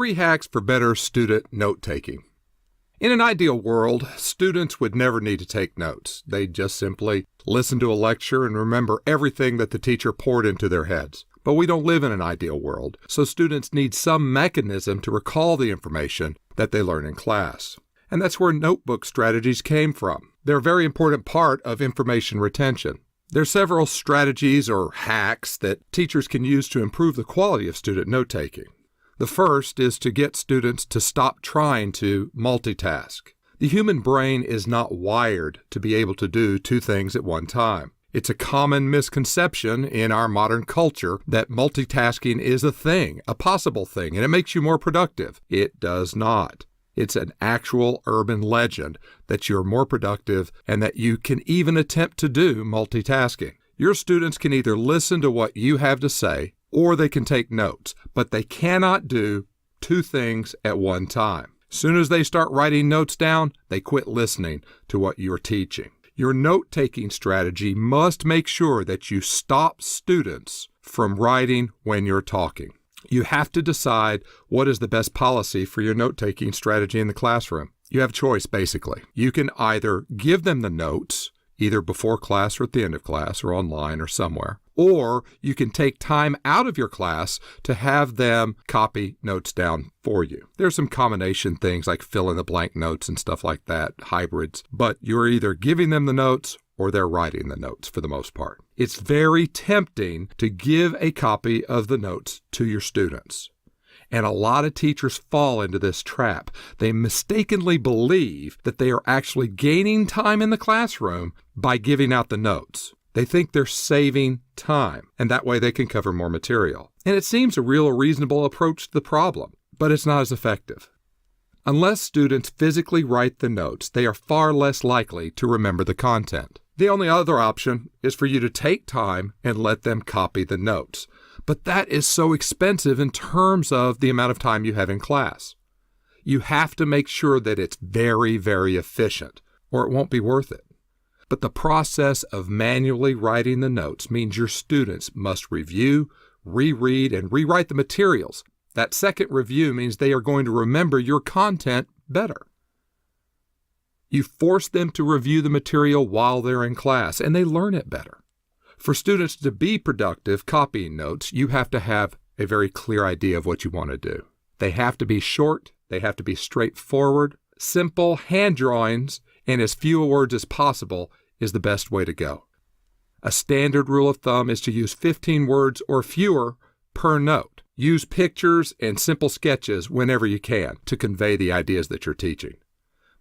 3 hacks for better student note-taking. In an ideal world, students would never need to take notes. They'd just simply listen to a lecture and remember everything that the teacher poured into their heads. But we don't live in an ideal world, so students need some mechanism to recall the information that they learn in class. And that's where notebook strategies came from. They're a very important part of information retention. There are several strategies or hacks that teachers can use to improve the quality of student note-taking. The first is to get students to stop trying to multitask. The human brain is not wired to be able to do 2 things at one time. It's a common misconception in our modern culture that multitasking is a thing, a possible thing, and it makes you more productive. It does not. It's an actual urban legend that you're more productive and that you can even attempt to do multitasking. Your students can either listen to what you have to say or they can take notes, but they cannot do 2 things at one time. As soon as they start writing notes down, they quit listening to what you're teaching. Your note-taking strategy must make sure that you stop students from writing when you're talking. You have to decide what is the best policy for your note-taking strategy in the classroom. You have a choice, basically. You can either give them the notes, either before class or at the end of class or online or somewhere, or you can take time out of your class to have them copy notes down for you. There's some combination things like fill in the blank notes and stuff like that, hybrids, but you're either giving them the notes or they're writing the notes for the most part. It's very tempting to give a copy of the notes to your students. And a lot of teachers fall into this trap. They mistakenly believe that they are actually gaining time in the classroom by giving out the notes. They think they're saving time, and that way they can cover more material. And it seems a real reasonable approach to the problem, but it's not as effective. Unless students physically write the notes, they are far less likely to remember the content. The only other option is for you to take time and let them copy the notes. But that is so expensive in terms of the amount of time you have in class. You have to make sure that it's very, very efficient, or it won't be worth it. But the process of manually writing the notes means your students must review, reread, and rewrite the materials. That second review means they are going to remember your content better. You force them to review the material while they're in class, and they learn it better. For students to be productive copying notes, you have to have a very clear idea of what you want to do. They have to be short, they have to be straightforward, simple hand drawings, and as few words as possible is the best way to go. A standard rule of thumb is to use 15 words or fewer per note. Use pictures and simple sketches whenever you can to convey the ideas that you're teaching.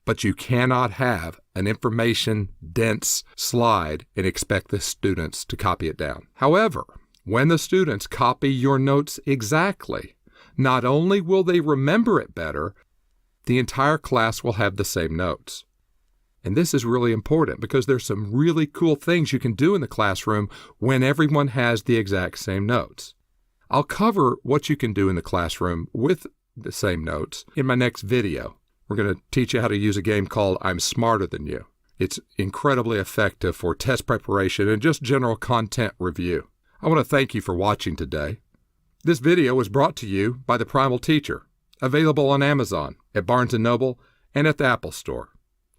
But you cannot have an information-dense slide and expect the students to copy it down. However, when the students copy your notes exactly, not only will they remember it better, the entire class will have the same notes. And this is really important because there's some really cool things you can do in the classroom when everyone has the exact same notes. I'll cover what you can do in the classroom with the same notes in my next video. We're going to teach you how to use a game called I'm Smarter Than You. It's incredibly effective for test preparation and just general content review. I want to thank you for watching today. This video was brought to you by The Primal Teacher, available on Amazon, at Barnes & Noble, and at the Apple Store.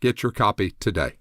Get your copy today.